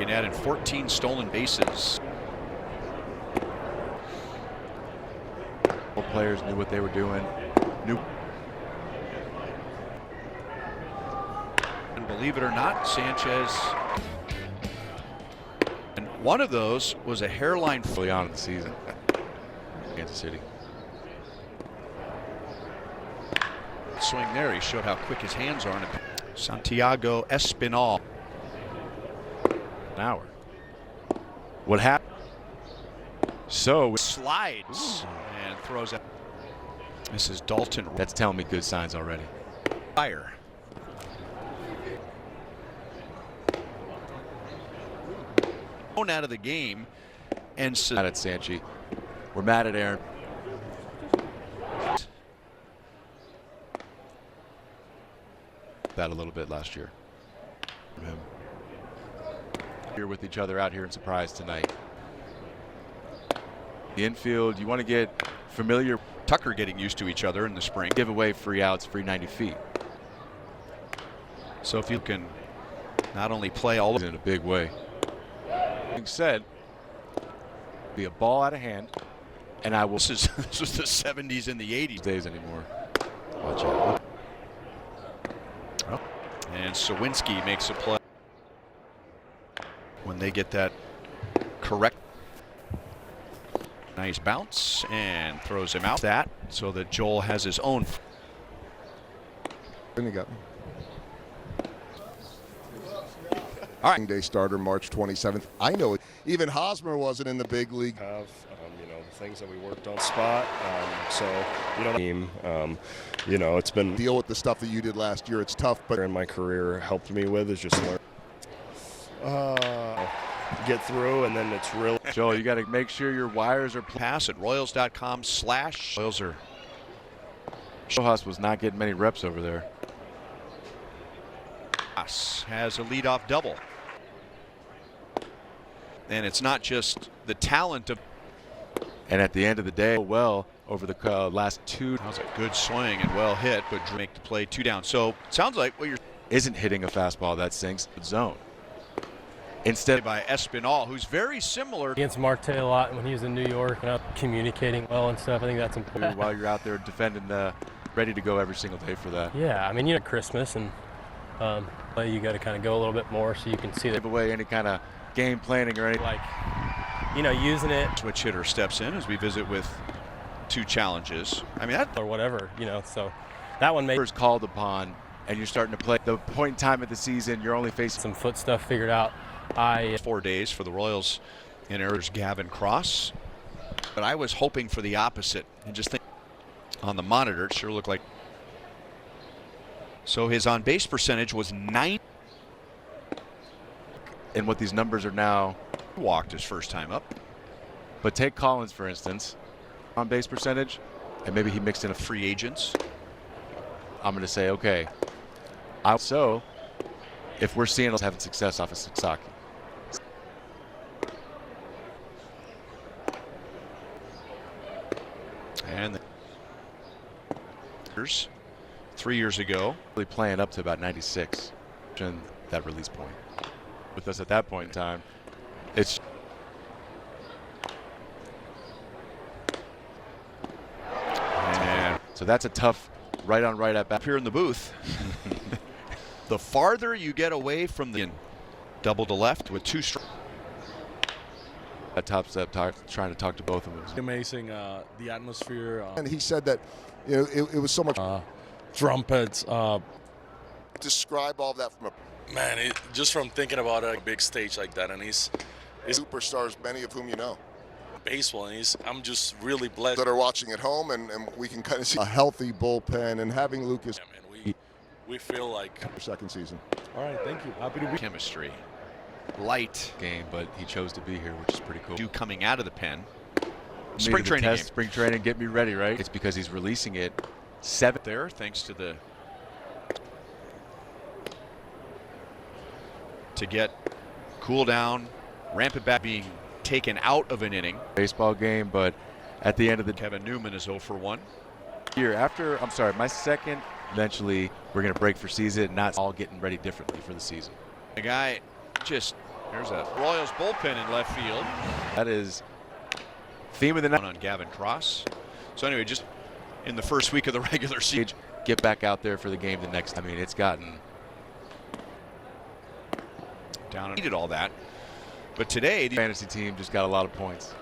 Looking at it, 14 stolen bases. Both players knew what they were doing. And believe it or not, Sanchez. And one of those was a hairline Early on in the season. Kansas City. Swing there. He showed how quick his hands are on it. Santiago Espinal. An hour. What happened? So Slides and throws it. This is Dalton. That's telling me good signs already. Fire. Out of the game, and so mad at Sanchi. We're mad at Aaron. That a little bit last year. Here with each other out here in Surprise tonight. The infield, you want to get familiar. Tucker getting used to each other in the spring. Give away free outs, free 90 feet. So if you can not only play all in a big way. Being said, be a ball out of hand, and I will. This was the 70s and the 80s. Days anymore. Watch out. Oh. And Sawinski makes a play when they get that correct. Nice bounce and throws him out. That so that Joel has his own. And he got me. All right. Day starter March 27th. I know it. Even Hosmer wasn't in the big league. Have you know, the things that we worked on spot. So you know, it's been Deal with the stuff that you did last year. It's tough, but in my career helped me with is just learn. Get through, and then it's really. Joel, you got to make sure your wires are. Pass at Royals.com/. Royals are. Rojas was not getting many reps over there. Has a leadoff double. And it's not just the talent of. And at the end of the day, well, over the last two. That was a good swing and well hit, but make the play 2 down. So it sounds like what you're. Isn't hitting a fastball that sinks zone. Instead by Espinal, who's very similar. Against Marte a lot when he was in New York and out communicating well and stuff. I think that's important. While you're out there defending, ready to go every single day for that. Yeah, I mean, you know, Christmas and you got to kind of go a little bit more so you can see that. Give away any kind of game planning or anything. Like, you know, using it. Switch hitter steps in as we visit with 2 challenges. I mean, that or whatever, you know. So that one may. Called upon, and you're starting to play. The point in time of the season, you're only facing some foot stuff figured out. 4 days for the Royals and Arizona Gavin Cross, but I was hoping for the opposite and just think on the monitor it sure looked like. So his on base percentage was 9. And what these numbers are now. Walked his first time up. But take Collins for instance, on base percentage, and maybe he mixed in a free agents. I'm going to say okay. So if we're seeing us having success off of Sasaki. And 3 years ago, really playing up to about 96, and that release point. With us at that point in time, it's. And so that's a tough right on right at bat. Here in the booth. The farther you get away from the double to left with 2 strikes. That top step trying to talk to both of them. Amazing, the atmosphere. and he said that, you know, it was so much. Trumpets. Describe all of that from a Man, just from thinking about a big stage like that, and he's superstars, many of whom you know. baseball, and I'm just really blessed. That are watching at home, and we can kind of see a healthy bullpen and having Lucas. Yeah, man, we feel like second season. All right, thank you. Happy to be. Chemistry. Light game, but he chose to be here, which is pretty cool. Coming out of the pen. Spring training game. Spring training, get me ready, right? It's because he's releasing it 7th there, thanks to the to get cool down, ramp it back, being taken out of an inning. Baseball game, but at the end of the Kevin Newman is 0 for 1. Year after, I'm sorry, my second. Eventually, we're going to break for season, not all getting ready differently for the season. The guy just There's a Royals bullpen in left field. That is theme of the night. On Gavin Cross. So anyway, just in the first week of the regular season. Get back out there for the game the next. I mean, it's gotten down and needed all that. But today, the fantasy team just got a lot of points.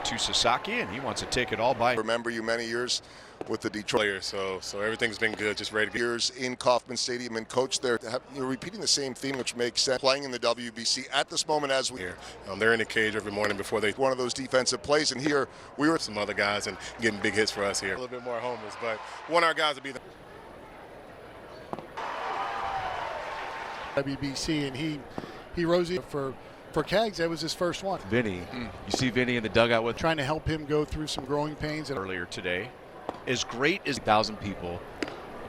To Sasaki, and he wants to take it all by. Remember you many years with the Detroit Player, so everything's been good. Just ready to years in Kauffman Stadium and coach there. You're repeating the same theme, which makes sense. Playing in the WBC at this moment as we here. They're in the cage every morning before they. One of those defensive plays, and here we were Some other guys and getting big hits for us here. A little bit more homers, but want our guys to be the. WBC, and he rose it for Keggs. That was his first one. Vinny, you see Vinny in the dugout with Trying to help him go through some growing pains. Earlier today, as great as 1,000 people,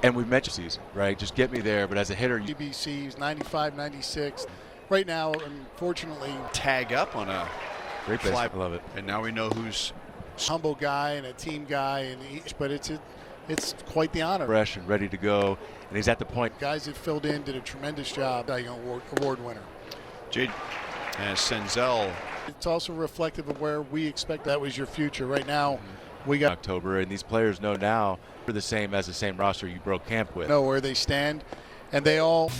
and we've mentioned season, right? Just get me there. But as a hitter, you WBC, he's 95, 96. Right now, unfortunately, tag up on a great base. fly. I love it. And now we know who's humble guy and a team guy, but it's quite the honor. Fresh and ready to go, and he's at the point. Guys that filled in did a tremendous job. Award winner. Jade as Senzel. It's also reflective of where we expect that was your future. Right now, we got October, and these players know now they're the same as the same roster you broke camp with. know where they stand, and they all.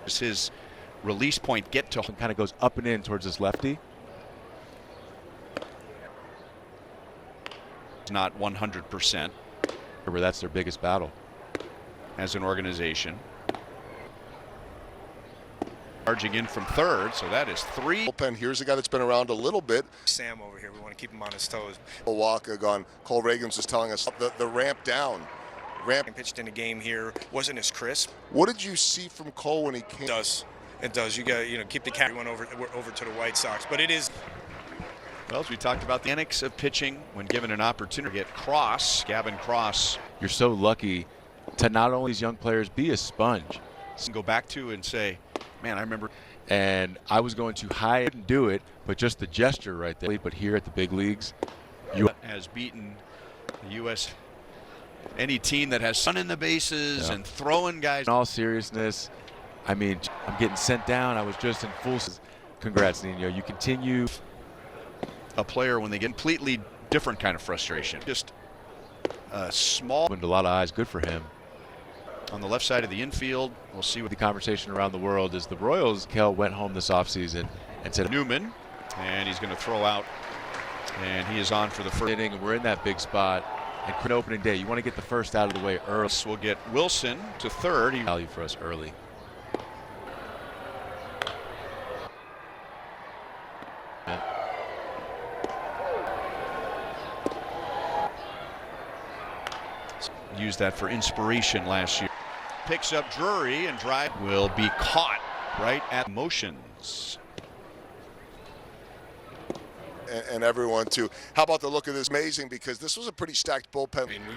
Does his release point get to? Kind of goes up and in towards this lefty. Not 100% Remember, that's their biggest battle as an organization. Charging in from third, so that is 3. bullpen. Here's a guy that's been around a little bit. Sam over here, we want to keep him on his toes. Waka gone. Cole Reagans is telling us the ramp down. And pitched in the game here wasn't as crisp. What did you see from Cole when he came? It does. You got to keep the carry one over to the White Sox, but it is. Well, as we talked about the mechanics of pitching when given an opportunity. Get Gavin Cross. You're so lucky to not only these young players be a sponge. Go back to and say, man, I remember. And I was going to hide and do it, but just the gesture right there. But here at the big leagues, you has beaten the U.S. Any team that has sun in the bases and throwing guys. in all seriousness, I mean, I'm getting sent down. I was just in full. Congrats, Nino. You continue. A player when they get completely different kind of frustration. Just a small. Opened a lot of eyes. Good for him. On the left side of the infield, we'll see what The conversation around the world is the Royals. Kel went home this offseason and said Newman, and he's going to throw out, and he is on for the first inning, and we're in that big spot. And quit opening day. You want to get the first out of the way early. We'll get Wilson to third. Value for us early. Used that for inspiration last year. Picks up Drury and drive will be caught right at motions. And everyone too. How about the look of this? Amazing, because this was a pretty stacked bullpen. I mean, we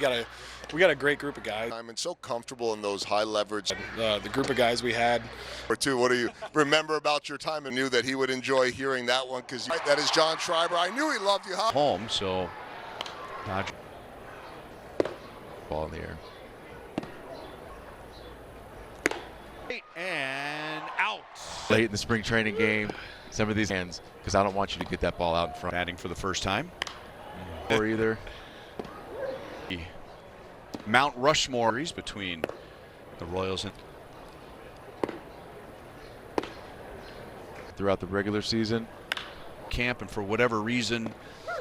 got a great group of guys. I'm so comfortable in those high leverage. The group of guys we had. Or two. What do you remember about your time? And knew that he would enjoy hearing that one because that is John Schreiber. I knew he loved you. Huh? Home, so Dodger. Ball in the air. And out. Late in the spring training game, some of these hands, because I don't want you to get that ball out in front. Batting for the first time. Or either. Mount Rushmore is between the Royals and Throughout the regular season. camp, and for whatever reason,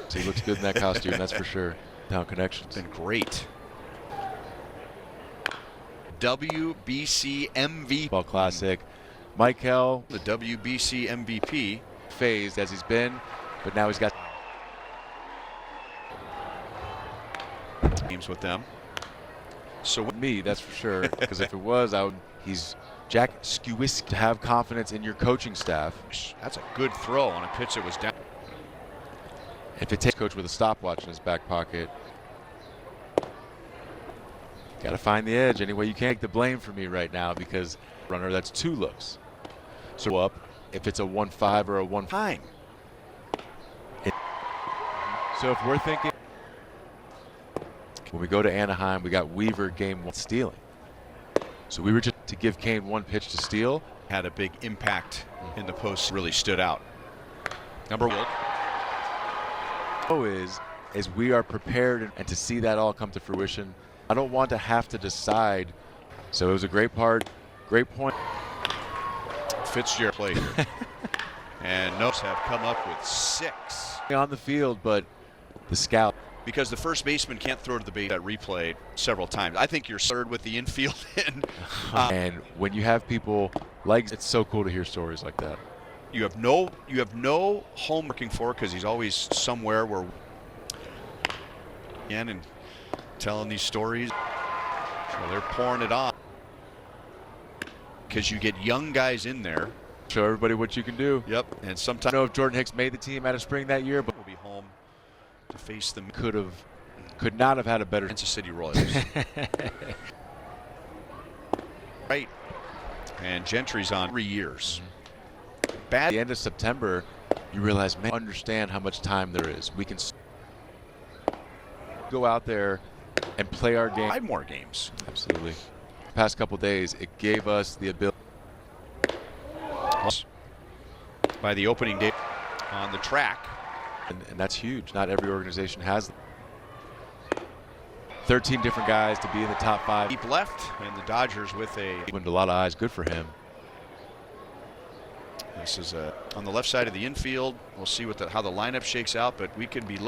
So he looks good in that costume, that's for sure. Town connections. been great. WBC MVP. Ball classic. Michael, The WBC MVP. phased as he's been, but now he's got Games with them. So me, that's for sure. Because if it was, he's Jack Skewis to have confidence in your coaching staff. that's a good throw on a pitch that was down. If it takes coach with a stopwatch in his back pocket, got to find the edge any way you can. Take the blame for me right now because runner, that's 2 looks. So up, if it's a 1-5 or a 1 Fine. So if we're thinking when we go to Anaheim, we got Weaver game 1 stealing. So we were just to give Kane one pitch to steal. Had a big impact in the post, really stood out. Number one. Is we are prepared, and to see that all come to fruition. I don't want to have to decide. So it was a great point. Fitzgerald play here. And Notes have come up with 6. On the field, but the scout. Because the first baseman can't throw to the base. That replay several times. I think you're third with the infield. And when you have people like, it's so cool to hear stories like that. You have no home working for, because he's always somewhere where and telling these stories. So they're pouring it on, because you get young guys in there. Show everybody what you can do. Yep. And sometimes I don't know if Jordan Hicks made the team out of spring that year, but we'll be home to face them. Could not have had a better Kansas City Royals. Right. And Gentry's on 3 years. Bad. At the end of September, you realize, man, understand how much time there is. We can go out there and play our game. 5 more games. Absolutely. Past couple days, it gave us the ability. By the opening day on the track. And that's huge. Not every organization has them. 13 different guys to be in the top 5. Deep left, and the Dodgers with opened a lot of eyes. Good for him. This is on the left side of the infield. We'll see how the lineup shakes out, but we could be looking